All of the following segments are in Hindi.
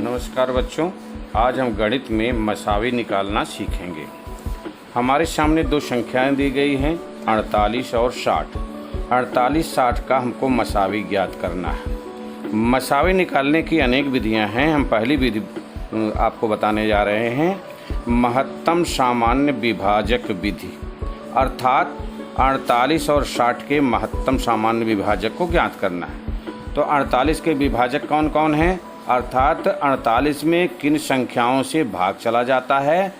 नमस्कार बच्चों, आज हम गणित में मसावी निकालना सीखेंगे। हमारे सामने दो संख्याएं दी गई हैं, 48 और 60। 48-60 का हमको मसावी ज्ञात करना है। मसावी निकालने की अनेक विधियां हैं। हम पहली विधि आपको बताने जा रहे हैं, महत्तम सामान्य विभाजक विधि, अर्थात 48 और 60 के महत्तम सामान्य विभाजक को ज्ञात करना है। तो 48 के विभाजक कौन कौन हैं, अर्थात 48 में किन संख्याओं से भाग चला जाता है,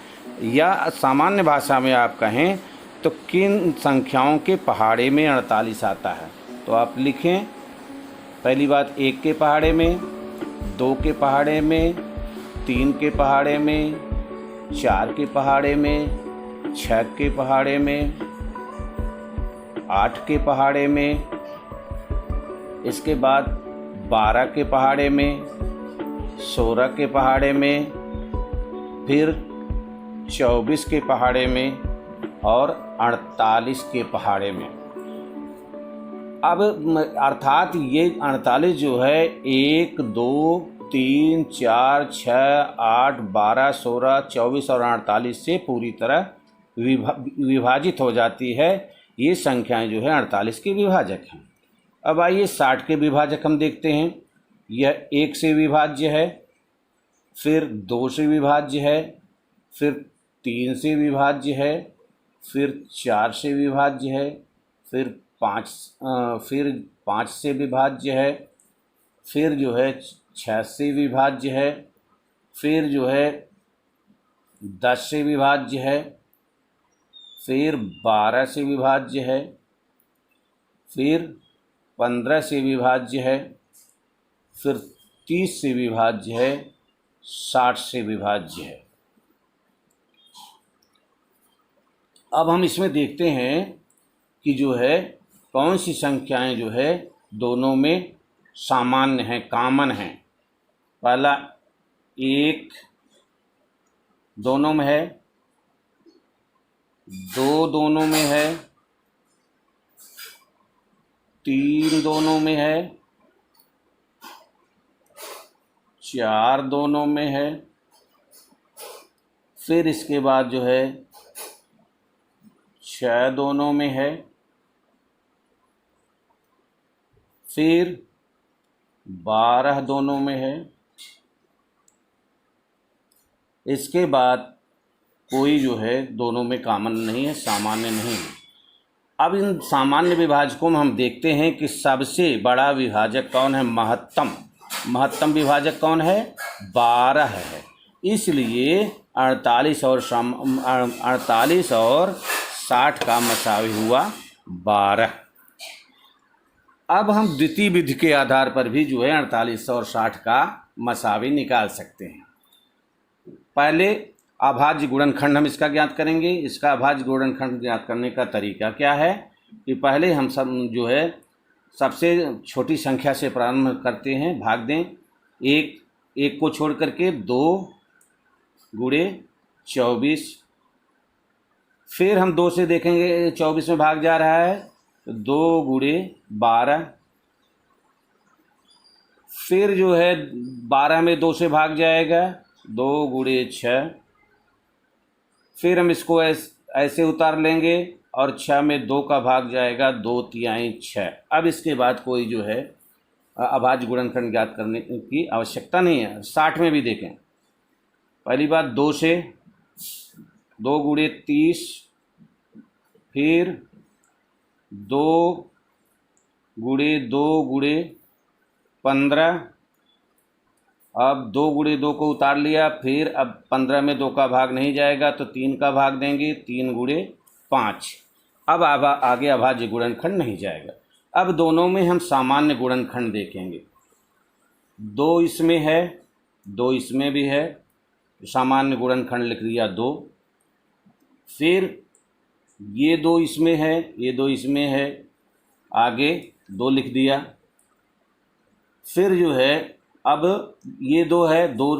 या सामान्य भाषा में आप कहें तो किन संख्याओं के पहाड़े में 48 आता है। तो आप लिखें, पहली बात 1 के पहाड़े में, 2 के पहाड़े में, 3 के पहाड़े में, 4 के पहाड़े में, 6 के पहाड़े में, 8 के पहाड़े में, इसके बाद 12 के पहाड़े में, 16 के पहाड़े में, फिर 24 के पहाड़े में और 48 के पहाड़े में। अब अर्थात ये 48 जो है 1, 2, 3, 4, 6, 8, 12, 16, 24 और 48 से पूरी तरह विभाजित हो जाती है। ये संख्याएं जो है 48 के विभाजक हैं। अब आइए 60 के विभाजक हम देखते हैं। यह 1 से विभाज्य है, फिर 2 से विभाज्य है, फिर 3 से विभाज्य है, फिर 4 से विभाज्य है, फिर 5 से विभाज्य है, फिर जो है 6 से विभाज्य है, फिर जो है 10 से विभाज्य है, फिर 12 से विभाज्य है, फिर 15 से विभाज्य है, फिर 30 से विभाज्य है, 60 से विभाज्य है। अब हम इसमें देखते हैं कि जो है कौन सी संख्याएं जो है दोनों में सामान्य हैं, कॉमन हैं। पहला 1 दोनों में है, 2 दोनों में है, 3 दोनों में है, 4 दोनों में है, फिर इसके बाद जो है 6 दोनों में है, फिर 12 दोनों में है। इसके बाद कोई जो है दोनों में कॉमन नहीं है, सामान्य नहीं है। अब इन सामान्य विभाजकों में हम देखते हैं कि सबसे बड़ा विभाजक कौन है, महत्तम विभाजक कौन है, 12 है। इसलिए 48 और 60 का मसावी हुआ 12। अब हम द्वितीय विधि के आधार पर भी जो है 48 और 60 का मसावी निकाल सकते हैं। पहले अभाज्य गुणनखंड हम इसका ज्ञात करेंगे। इसका अभाज्य गुणनखंड ज्ञात करने का तरीका क्या है कि पहले हम सब जो है सबसे छोटी संख्या से प्रारंभ करते हैं, भाग दें। एक को छोड़ करके 2 गुणे 24, फिर हम 2 से देखेंगे 24 में भाग जा रहा है तो 2 गुणे 12, फिर जो है 12 में 2 से भाग जाएगा 2 गुणे 6, फिर हम इसको ऐसे उतार लेंगे और 6 में 2 का भाग जाएगा 2 तिहाई 6। अब इसके बाद कोई जो है अभाज्य गुणनखंड ज्ञात करने की आवश्यकता नहीं है। 60 में भी देखें, पहली बात 2 से 2 गुणे 30, फिर 2 गुणे 2 गुणे 15, अब 2 गुणे 2 को उतार लिया, फिर अब 15 में 2 का भाग नहीं जाएगा तो 3 का भाग देंगे, 3 गुणे 5। अब आगे अभाज्य गुणनखंड नहीं जाएगा। अब दोनों में हम सामान्य गुणनखंड देखेंगे। 2 इसमें है, 2 इसमें भी है, सामान्य गुणनखंड लिख दिया 2। फिर ये 2 इसमें है, ये 2 इसमें है, आगे 2 लिख दिया। फिर जो है अब ये 2 है, 2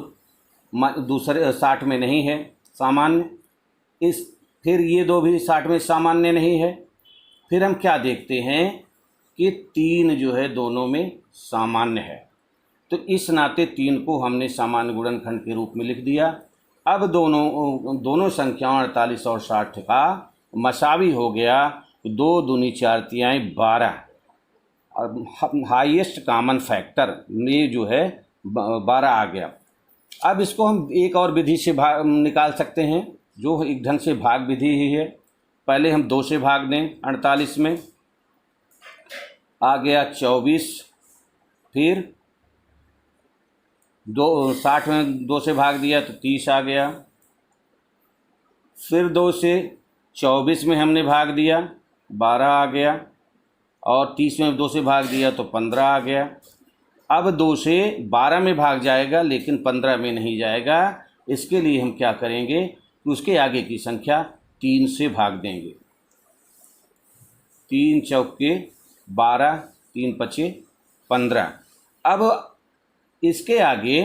दूसरे 60 में नहीं है सामान्य, फिर ये 2 भी 60 में सामान्य नहीं है। फिर हम क्या देखते हैं कि 3 जो है दोनों में सामान्य है। तो इस नाते 3 को हमने सामान्य गुणनखंड के रूप में लिख दिया। अब दोनों संख्याओं 48 और 60 का मसावी हो गया 2 दूनी 4 तिहाई 12, और हाईएस्ट कॉमन फैक्टर में जो है 12 आ गया। अब इसको हम एक और विधि से निकाल सकते हैं, जो एक ढंग से भाग विधि ही है। पहले हम 2 से भाग दें 48 में, आ गया 24, फिर 60 में 2 से भाग दिया तो 30 आ गया, फिर 2 से 24 में हमने भाग दिया 12 आ गया, और 30 में 2 से भाग दिया तो 15 आ गया। अब 2 से 12 में भाग जाएगा लेकिन 15 में नहीं जाएगा। इसके लिए हम क्या करेंगे कि उसके आगे की संख्या 3 से भाग देंगे। 3 चौके 12, 3 पचे 15। अब इसके आगे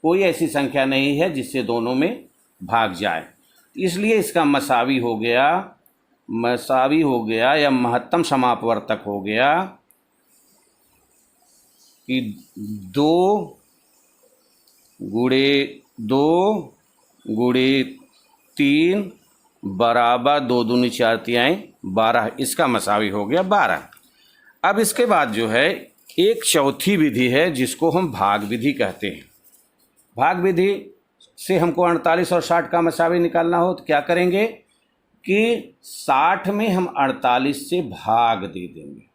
कोई ऐसी संख्या नहीं है जिससे दोनों में भाग जाए, इसलिए इसका मसावी हो गया या महत्तम समापवर्तक हो गया कि 2 गुणे 3 बराबर 2 दूनी 4 तिहाई 12, इसका मसावी हो गया 12। अब इसके बाद जो है एक चौथी विधि है जिसको हम भाग विधि कहते हैं। भाग विधि से हमको 48 और 60 का मसावी निकालना हो तो क्या करेंगे कि 60 में हम 48 से भाग दे देंगे।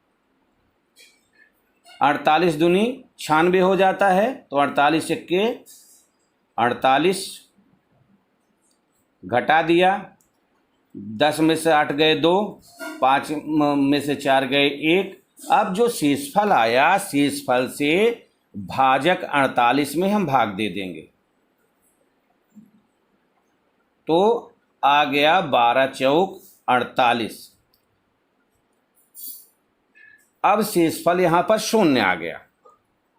48 दूनी 96 हो जाता है, तो 48 के 48 घटा दिया, 10 में से 8 गए 2, 5 में से 4 गए 1। अब जो शेषफल आया, शेषफल से भाजक 48 में हम भाग दे देंगे, तो आ गया 12 चौक 48। अब शेषफल यहाँ पर 0 आ गया।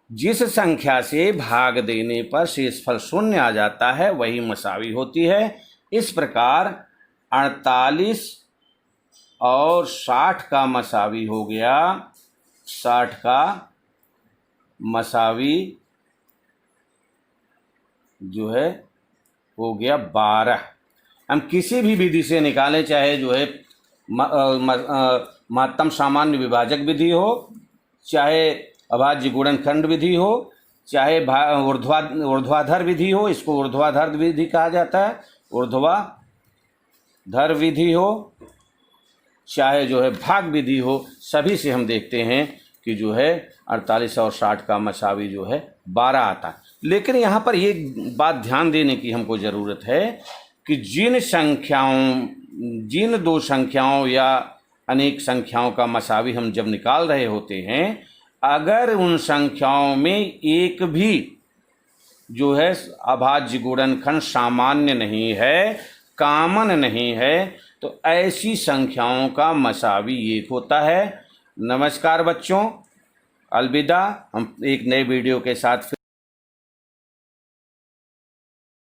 जिस संख्या से भाग देने पर शेषफल 0 आ जाता है वही मसावी होती है। इस प्रकार 48 और 60 का मसावी हो गया, 60 का मसावी जो है हो गया 12। हम किसी भी विधि से निकालें, चाहे जो है महत्तम सामान्य विभाजक विधि हो, चाहे अभाज्य गुणनखंड विधि हो, चाहे ऊर्ध्वाधर विधि हो, इसको ऊर्ध्वाधर विधि कहा जाता है, ऊर्ध्वाधर विधि हो, चाहे जो है भाग विधि हो, सभी से हम देखते हैं कि जो है 48 और 60 का मसावी जो है 12 आता है। लेकिन यहाँ पर एक बात ध्यान देने की हमको ज़रूरत है कि जिन 2 संख्याओं या अनेक संख्याओं का मसावी हम जब निकाल रहे होते हैं, अगर उन संख्याओं में एक भी जो है अभाज्य गुणनखंड सामान्य नहीं है, कॉमन नहीं है, तो ऐसी संख्याओं का मसावी 1 होता है। नमस्कार बच्चों, अलविदा। हम एक नए वीडियो के साथ